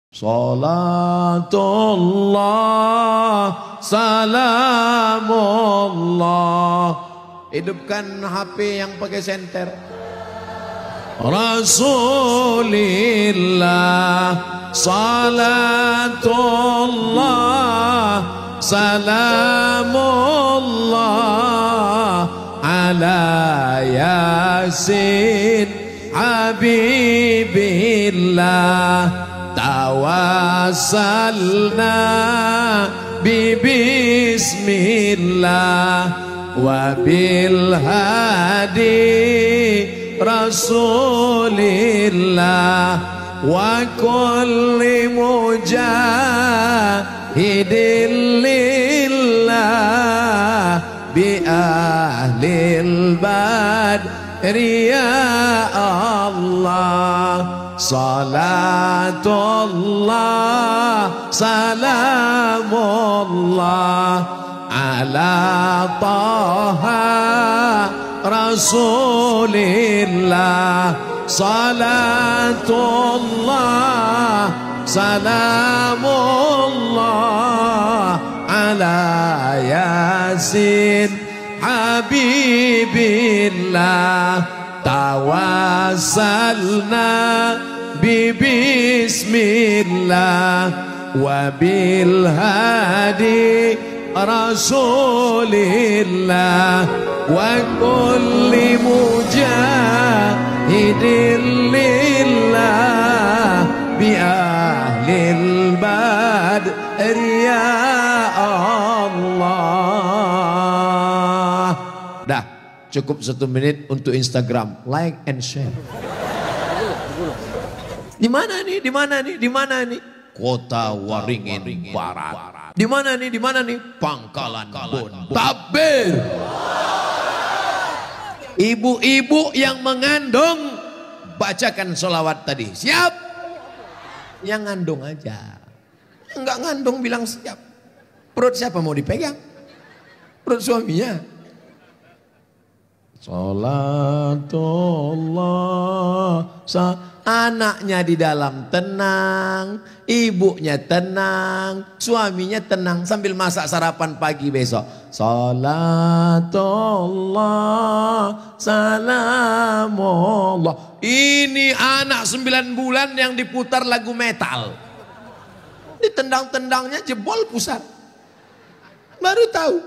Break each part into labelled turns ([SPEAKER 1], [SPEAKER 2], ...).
[SPEAKER 1] Salatullah, salamullah. Hidupkan HP yang pakai senter. Rasulillah, salatullah, salamullah ala yasin habibillah. Tawassalna bismillah wa bil hadi rasulillah wa kulli mujahidin lillah bi ahlil badri ya Allah. Salatullah, salamullah ala taha rasulillah. Salatullah, salamullah ala yasin habibillah. Tawassalna bismillah wa bil hadi rasulillah wa kulli mujahidin lillah bi ahlil badri ya Allah. Dah, cukup 1 menit untuk Instagram, like and share. Di mana nih? Di mana nih? Di mana nih? Kota Waringin Barat. Di mana nih? Di mana nih? Pangkalan Bon. Tabir. Ibu-ibu yang mengandung, bacakan sholawat tadi. Siap? Yang ngandung aja. Enggak ngandung bilang siap. Perut siapa mau dipegang? Perut suaminya. Salatullah, anaknya di dalam tenang, ibunya tenang, suaminya tenang sambil masak sarapan pagi besok. Salatullah, salamullah. Ini anak 9 bulan yang diputar lagu metal. Ditendang-tendangnya jebol pusat. Baru tahu.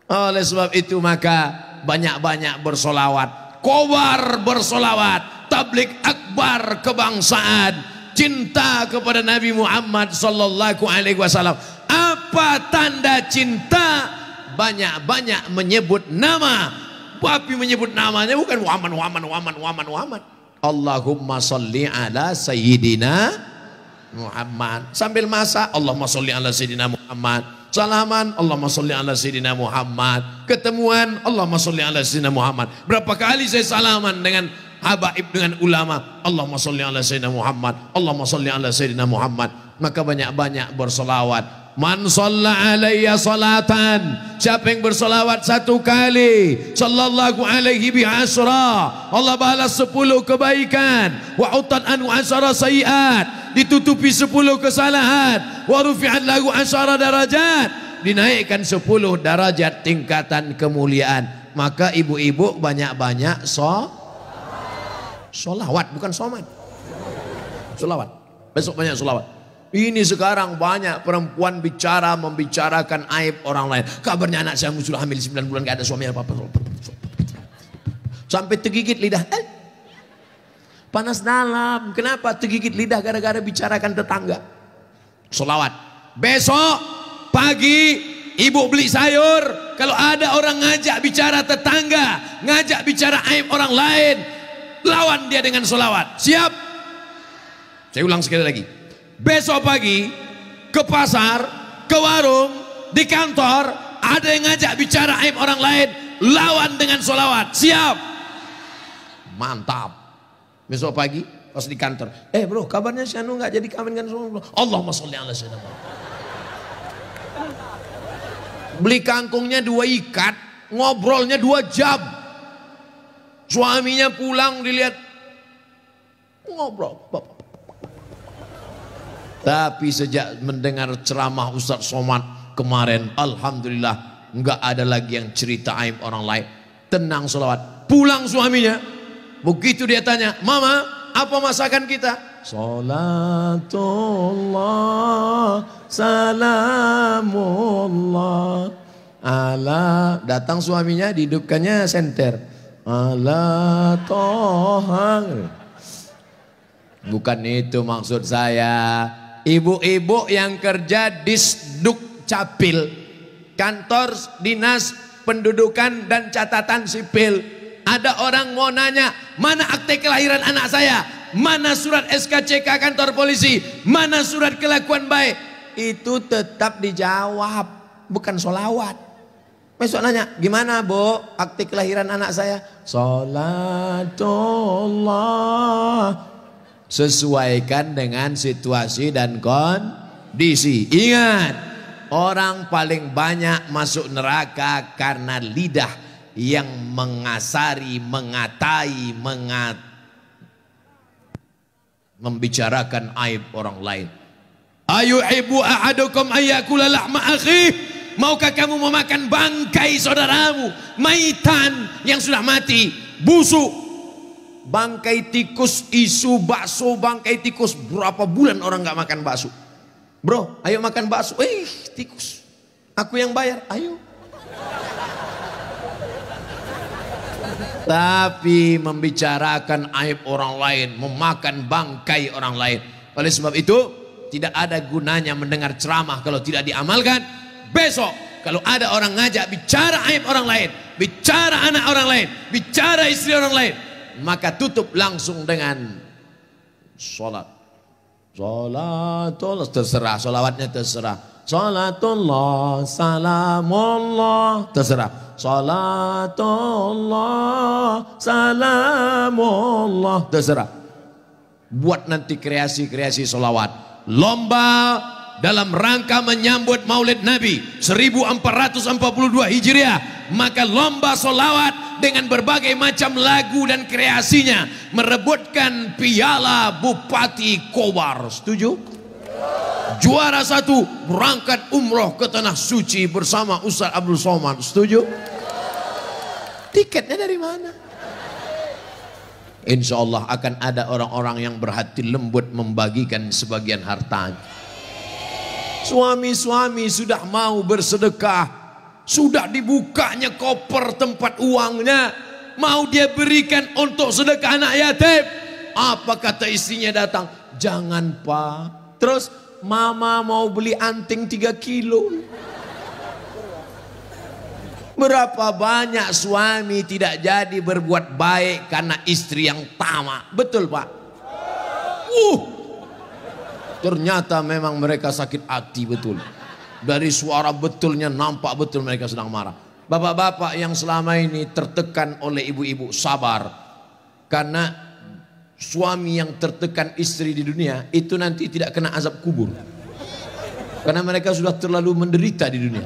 [SPEAKER 1] Oleh sebab itu maka banyak-banyak bersolawat, kobar bersolawat, tablik akbar kebangsaan, cinta kepada Nabi Muhammad sallallahu alaihi wasallam. Apa tanda cinta? Banyak-banyak menyebut nama. Tapi menyebut namanya bukan Muhammad. Allahumma salli ala sayyidina Muhammad. Sambil masak, Allahumma salli ala sayyidina Muhammad. Salaman, Allahumma salli ala sayyidina Muhammad. Ketemuan, Allahumma salli ala sayyidina Muhammad. Berapa kali saya salaman dengan habaib, dengan ulama, Allahumma salli ala sayyidina Muhammad, Allahumma salli ala sayyidina Muhammad. Maka banyak-banyak bersolawat. Man shalla alayya salatan, siapa yang bersolawat 1 kali, sallallahu alaihi bi asra, Allah balas 10 kebaikan, wa utat anhu asara sayiat, ditutupi 10 kesalahan, wa rufi'at lahu asara darajat, dinaikkan 10 darajat tingkatan kemuliaan. Maka ibu-ibu banyak-banyak solawat, bukan somat, solawat. Besok banyak solawat. Ini sekarang banyak perempuan membicarakan aib orang lain. Kabarnya anak saya sudah hamil 9 bulan gak ada suami apa-apa. Sampai tergigit lidah. Panas dalam. Kenapa tergigit lidah? Gara-gara bicarakan tetangga. Solawat. Besok pagi ibu beli sayur. Kalau ada orang ngajak bicara tetangga, ngajak bicara aib orang lain, lawan dia dengan solawat. Siap? Saya ulang sekali lagi. Besok pagi ke pasar, ke warung, di kantor, ada yang ngajak bicara aib orang lain, lawan dengan solawat. Siap? Mantap. Besok pagi pas di kantor, bro, kabarnya si Anu nggak jadi kawin kan? Allahumma sholli ala sayyidina Muhammad. Beli kangkungnya 2 ikat, ngobrolnya 2 jam. Suaminya pulang dilihat ngobrol. Tapi sejak mendengar ceramah Ustaz Somad kemarin, alhamdulillah nggak ada lagi yang cerita aib orang lain. Tenang sholawat. Pulang suaminya, begitu dia tanya, mama apa masakan kita? Salatullah salamullah ala. Datang suaminya, dihidupkannya senter, ala toha. Bukan itu maksud saya. Ibu-ibu yang kerja di Sduk Capil, kantor dinas pendudukan dan catatan sipil, ada orang mau nanya, mana akte kelahiran anak saya, mana surat SKCK kantor polisi, mana surat kelakuan baik. Itu tetap dijawab, bukan sholawat. Besok nanya, gimana bu akte kelahiran anak saya? Salatullah. Sesuaikan dengan situasi dan kondisi. Ingat, orang paling banyak masuk neraka karena lidah yang mengasari, mengatai, membicarakan aib orang lain. Ayu ibu ahadukum ayakula lahma akhi. Maukah kamu memakan bangkai saudaramu, maitan yang sudah mati, busuk? Bangkai tikus, isu bakso bangkai tikus. Berapa bulan orang nggak makan bakso? Bro, ayo makan bakso. Tikus. Aku yang bayar, ayo. Tapi membicarakan aib orang lain, memakan bangkai orang lain. Oleh sebab itu, tidak ada gunanya mendengar ceramah kalau tidak diamalkan. Besok, kalau ada orang ngajak bicara aib orang lain, bicara anak orang lain, bicara istri orang lain, maka tutup langsung dengan sholat. Sholatullah, terserah, sholawatnya terserah. Sholatullah, salamullah, terserah. Sholatullah, salamullah, terserah. Buat nanti kreasi-kreasi sholawat. Lomba dalam rangka menyambut Maulid Nabi 1442 Hijriah. Maka lomba sholawat dengan berbagai macam lagu dan kreasinya merebutkan piala Bupati Kobar. Setuju? Juara 1 berangkat umroh ke Tanah Suci bersama Ustaz Abdul Somad. Setuju? Tiketnya dari mana? Insya Allah akan ada orang-orang yang berhati lembut membagikan sebagian hartanya. Suami-suami sudah mau bersedekah, sudah dibukanya koper tempat uangnya, mau dia berikan untuk sedekah anak yatim. Apa kata istrinya datang? Jangan pak. Terus mama mau beli anting 3 kilo. Berapa banyak suami tidak jadi berbuat baik karena istri yang tamak. Betul pak? Ternyata memang mereka sakit hati betul. Dari suara betulnya nampak betul mereka sedang marah. Bapak-bapak yang selama ini tertekan oleh ibu-ibu, sabar. Karena suami yang tertekan istri di dunia itu nanti tidak kena azab kubur. Karena mereka sudah terlalu menderita di dunia.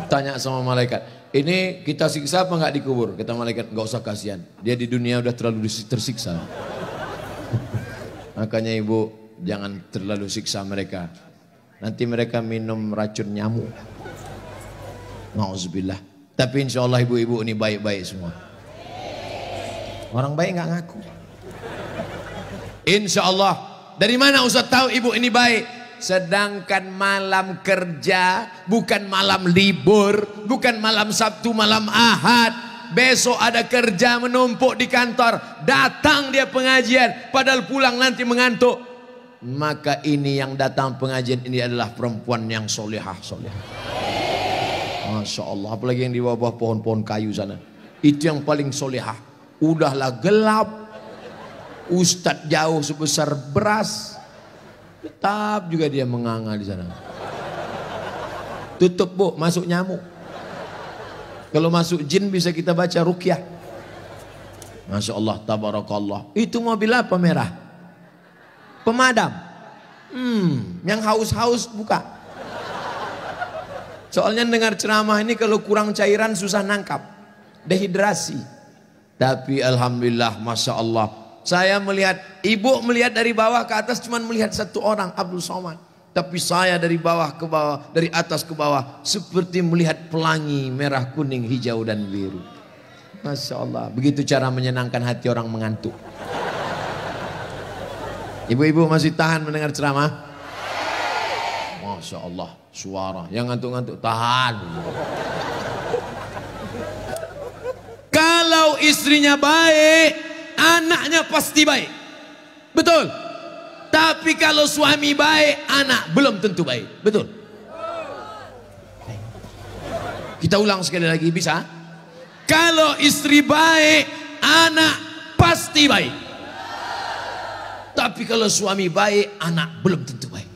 [SPEAKER 1] Tanya sama malaikat, ini kita siksa apa enggak dikubur? Kata malaikat, enggak usah kasihan. Dia di dunia udah terlalu tersiksa. Makanya ibu jangan terlalu siksa mereka. Nanti mereka minum racun nyamuk. Nauzubillah. Tapi insya Allah ibu-ibu ini baik-baik semua. Orang baik nggak ngaku. Insya Allah. Dari mana Ustaz tahu ibu ini baik? Sedangkan malam kerja, bukan malam libur, bukan malam Sabtu, malam Ahad. Besok ada kerja menumpuk di kantor, datang dia pengajian, padahal pulang nanti mengantuk. Maka ini yang datang pengajian ini adalah perempuan yang solehah. Masya Allah, apalagi yang di bawah pohon-pohon kayu sana. Itu yang paling solehah. Udahlah gelap, ustadz jauh sebesar beras, tetap juga dia menganga di sana. Tutup bu, masuk nyamuk. Kalau masuk jin bisa kita baca ruqyah. Masya Allah, tabarakallah. Itu mobil apa merah? Pemadam. Yang haus-haus buka. Soalnya dengar ceramah ini kalau kurang cairan susah nangkap. Dehidrasi. Tapi alhamdulillah, Masya Allah, Saya melihat, ibu melihat dari bawah ke atas cuma melihat satu orang, Abdul Somad. Tapi saya dari bawah ke bawah, dari atas ke bawah, seperti melihat pelangi merah, kuning, hijau, dan biru. Masya Allah, begitu cara menyenangkan hati orang mengantuk. Ibu-ibu masih tahan mendengar ceramah? Masya Allah, suara yang ngantuk-ngantuk tahan. Kalau istrinya baik, anaknya pasti baik. Betul. Tapi kalau suami baik, anak belum tentu baik. Betul. Kita ulang sekali lagi, bisa? Kalau istri baik, anak pasti baik. Tapi kalau suami baik, anak belum tentu baik.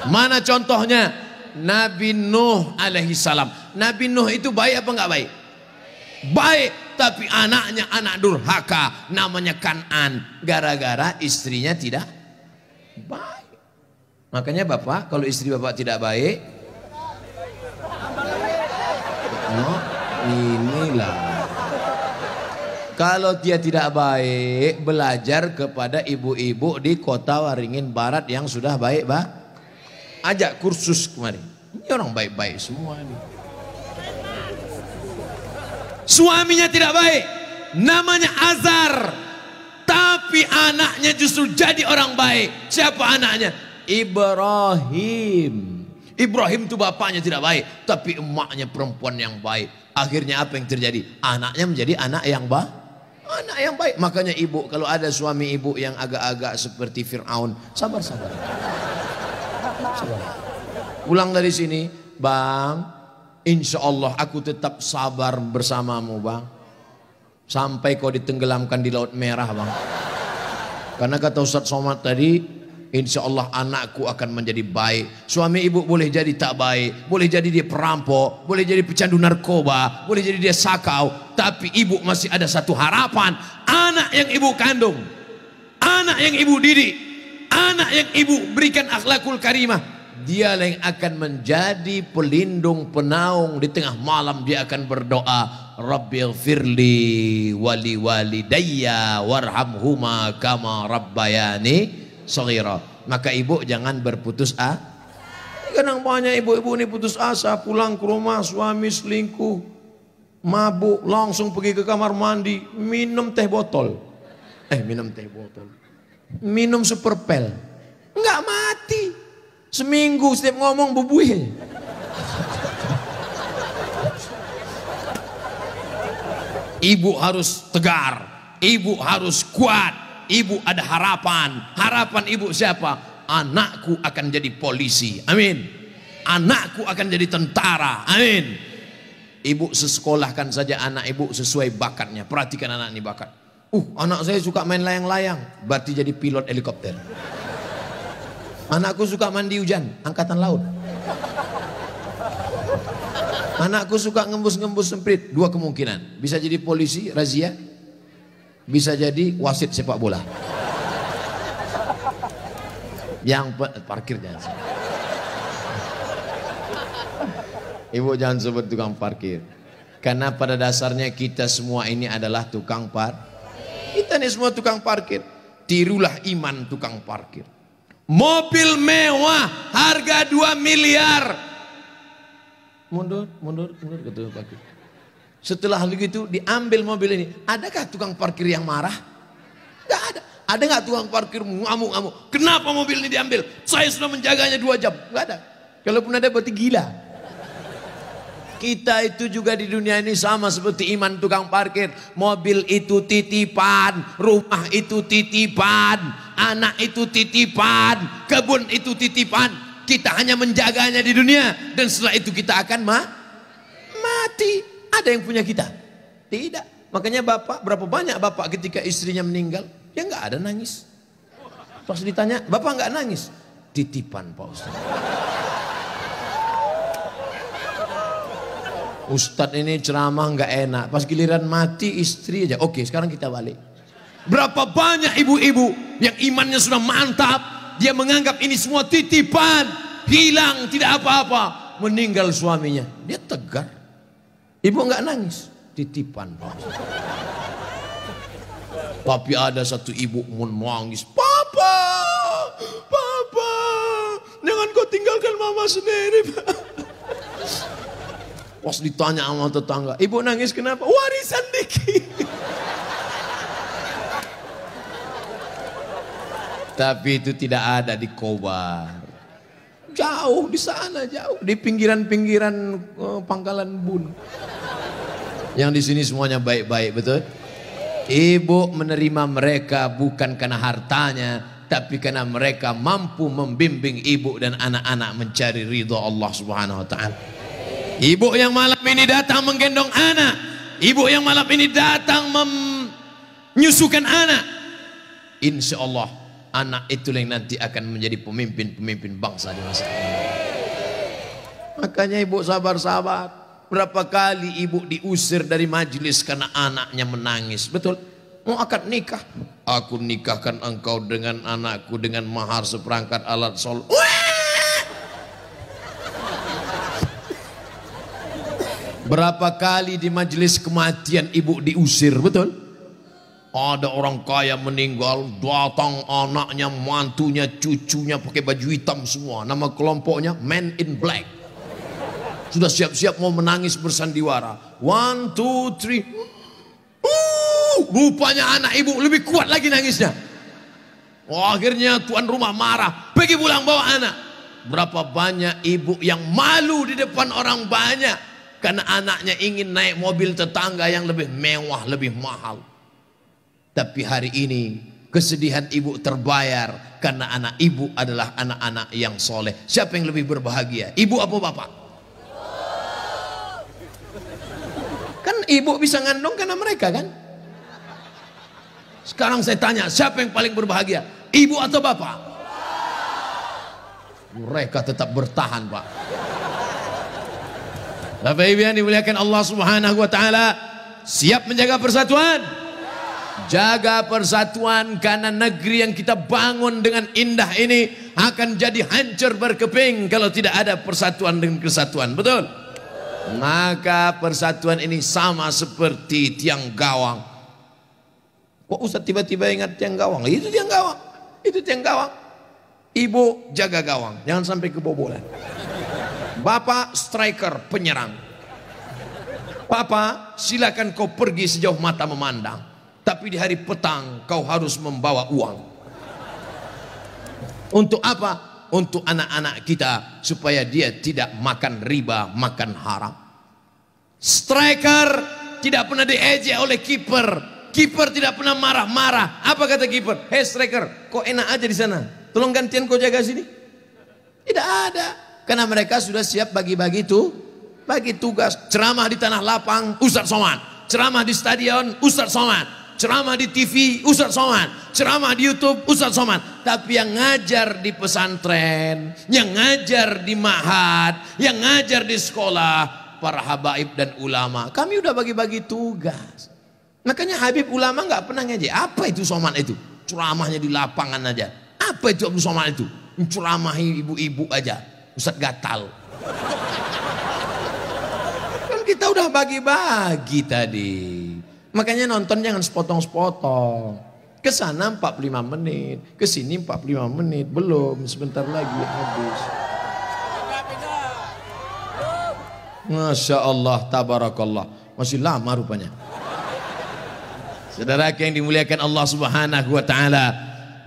[SPEAKER 1] Mana contohnya? Nabi Nuh alaihi salam. Nabi Nuh itu baik apa enggak baik? Baik, tapi anaknya anak durhaka, namanya Kan'an, gara-gara istrinya tidak baik. Makanya bapak, kalau istri bapak tidak baik, oh, inilah. Kalau dia tidak baik, belajar kepada ibu-ibu di kota Waringin Barat yang sudah baik, ajak kursus kemarin. Ini orang baik-baik semua nih. Suaminya tidak baik, namanya Azar, tapi anaknya justru jadi orang baik. Siapa anaknya? Ibrahim. Ibrahim itu bapaknya tidak baik, tapi emaknya perempuan yang baik. Akhirnya apa yang terjadi? Anaknya menjadi anak yang baik. Anak yang baik. Makanya ibu, kalau ada suami ibu yang agak-agak seperti Fir'aun, sabar-sabar. Sabar. Pulang dari sini, bang, insya Allah aku tetap sabar bersamamu, bang. Sampai kau ditenggelamkan di Laut Merah, bang. Karena kata Ustaz Somad tadi, insya Allah anakku akan menjadi baik. Suami ibu boleh jadi tak baik, boleh jadi dia perampok, boleh jadi pecandu narkoba, boleh jadi dia sakau, tapi ibu masih ada satu harapan. Anak yang ibu kandung, anak yang ibu didik, anak yang ibu berikan akhlakul karimah, dialah yang akan menjadi pelindung penaung. Di tengah malam dia akan berdoa, Rabbighfirli wali walidayya warhamhuma kama rabbayani shaghira. Maka ibu jangan berputus asa. Kadang banyak ibu-ibu ini putus asa, pulang ke rumah suami selingkuh, mabuk, langsung pergi ke kamar mandi, minum teh botol. Minum teh botol. Minum superpel. Enggak mati. Seminggu setiap ngomong bubuih. Ibu harus tegar, ibu harus kuat, ibu ada harapan. Harapan ibu siapa? Anakku akan jadi polisi, amin. Anakku akan jadi tentara, amin. Ibu sekolahkan saja anak ibu sesuai bakatnya. Perhatikan anak ini bakat. Anak saya suka main layang-layang, berarti jadi pilot helikopter. Anakku suka mandi hujan, angkatan laut. Anakku suka ngembus-ngembus semprit, dua kemungkinan. Bisa jadi polisi, razia. Bisa jadi wasit sepak bola. Yang parkir jangan. Ibu jangan sebut tukang parkir. Karena pada dasarnya kita semua ini adalah tukang Kita ini semua tukang parkir. Tirulah iman tukang parkir. Mobil mewah harga 2 miliar. Mundur ke tukang parkir. Setelah begitu diambil mobil ini. Adakah tukang parkir yang marah? Enggak ada. Ada nggak tukang parkir ngamuk-ngamuk? Kenapa mobil ini diambil? Saya sudah menjaganya 2 jam. Enggak ada. Kalaupun ada berarti gila. Kita itu juga di dunia ini sama seperti iman tukang parkir. Mobil itu titipan, rumah itu titipan, anak itu titipan, kebun itu titipan. Kita hanya menjaganya di dunia dan setelah itu kita akan mati. Ada yang punya kita? Tidak. Makanya bapak, berapa banyak bapak ketika istrinya meninggal, dia nggak ada nangis. Pas ditanya, bapak nggak nangis? Titipan Pak Ustaz. Ustadz ini ceramah nggak enak. Pas giliran mati istri aja. Oke, sekarang kita balik. Berapa banyak ibu-ibu yang imannya sudah mantap, dia menganggap ini semua titipan, hilang, tidak apa-apa. Meninggal suaminya, dia tegar. Ibu nggak nangis, titipan. Tapi ada satu ibu menangis, "Papa, Papa, jangan kau tinggalkan mama sendiri." Pas ditanya sama tetangga, "Ibu nangis kenapa?" "Warisan dikit." Tapi itu tidak ada di Kobar. Jauh di sana, jauh di pinggiran-pinggiran Pangkalan Bun. Yang di sini semuanya baik-baik, betul? Ibu menerima mereka bukan karena hartanya, tapi karena mereka mampu membimbing ibu dan anak-anak mencari ridho Allah Subhanahu wa taala. Ibu yang malam ini datang menggendong anak, ibu yang malam ini datang menyusukan anak, insya Allah anak itu yang nanti akan menjadi pemimpin-pemimpin bangsa di masa ini. Makanya ibu sabar-sabar. Berapa kali ibu diusir dari majelis karena anaknya menangis. Betul? Mau akad nikah, "Aku nikahkan engkau dengan anakku dengan mahar seperangkat alat sholat." Berapa kali di majelis kematian ibu diusir. Betul? Ada orang kaya meninggal, datang anaknya, mantunya, cucunya pakai baju hitam semua. Nama kelompoknya Men in Black. Sudah siap-siap mau menangis bersandiwara. 1, 2, 3. Rupanya anak ibu lebih kuat lagi nangisnya. Akhirnya tuan rumah marah, "Pergi pulang bawa anak." Berapa banyak ibu yang malu di depan orang banyak karena anaknya ingin naik mobil tetangga yang lebih mewah, lebih mahal. Tapi hari ini kesedihan ibu terbayar karena anak ibu adalah anak-anak yang soleh. Siapa yang lebih berbahagia, ibu apa bapak? Kan ibu bisa ngandung karena mereka kan. Sekarang saya tanya, siapa yang paling berbahagia, ibu atau bapak? Mereka tetap bertahan, Pak. Bapak Ibu yang dimuliakan Allah Subhanahu wa taala, siap menjaga persatuan? Jaga persatuan, karena negeri yang kita bangun dengan indah ini akan jadi hancur berkeping kalau tidak ada persatuan dengan kesatuan. Betul? Maka persatuan ini sama seperti tiang gawang. Kok Ustaz tiba-tiba ingat tiang gawang? Itu tiang gawang. Itu tiang gawang. Ibu jaga gawang, jangan sampai kebobolan. Bapak striker, penyerang. Papa, silakan kau pergi sejauh mata memandang. Tapi di hari petang kau harus membawa uang. Untuk apa? Untuk anak-anak kita, supaya dia tidak makan riba, makan haram. Striker tidak pernah diejek oleh kiper. Kiper tidak pernah marah-marah. Apa kata kiper? "Hei striker, kok enak aja di sana? Tolong gantian kau jaga sini." Tidak ada. Karena mereka sudah siap bagi-bagi tugas. Ceramah di tanah lapang, Ustaz Somad. Ceramah di stadion, Ustaz Somad. Ceramah di TV, Ustaz Somad. Ceramah di YouTube, Ustaz Somad. Tapi yang ngajar di pesantren, yang ngajar di ma'had, yang ngajar di sekolah, para habaib dan ulama, kami udah bagi-bagi tugas. Makanya Habib ulama nggak pernah ngaji. Apa itu Somad itu? Ceramahnya di lapangan aja. Apa itu Abu Somad itu? Ceramahi ibu-ibu aja. Ustaz gatal. Kan kita udah bagi-bagi tadi. Makanya nonton jangan sepotong-sepotong. Ke sana 45 menit, ke sini 45 menit, belum, sebentar lagi habis. Masya Allah, tabarakallah, masih lama rupanya. Saudara yang dimuliakan Allah Subhanahu wa taala,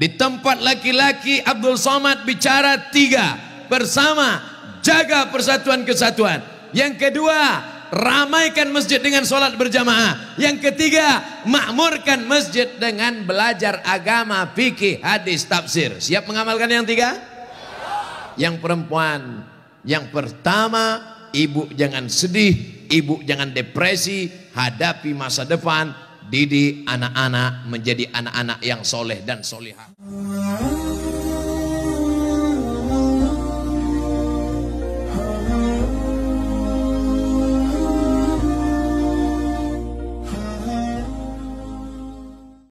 [SPEAKER 1] di tempat laki-laki Abdul Somad bicara 3. Bersama, jaga persatuan kesatuan. Yang kedua, ramaikan masjid dengan sholat berjamaah. Yang ketiga, makmurkan masjid dengan belajar agama, fikih, hadis, tafsir. Siap mengamalkan yang 3? Yang perempuan, yang pertama, ibu jangan sedih, ibu jangan depresi, hadapi masa depan, didik anak-anak menjadi anak-anak yang soleh dan solihah.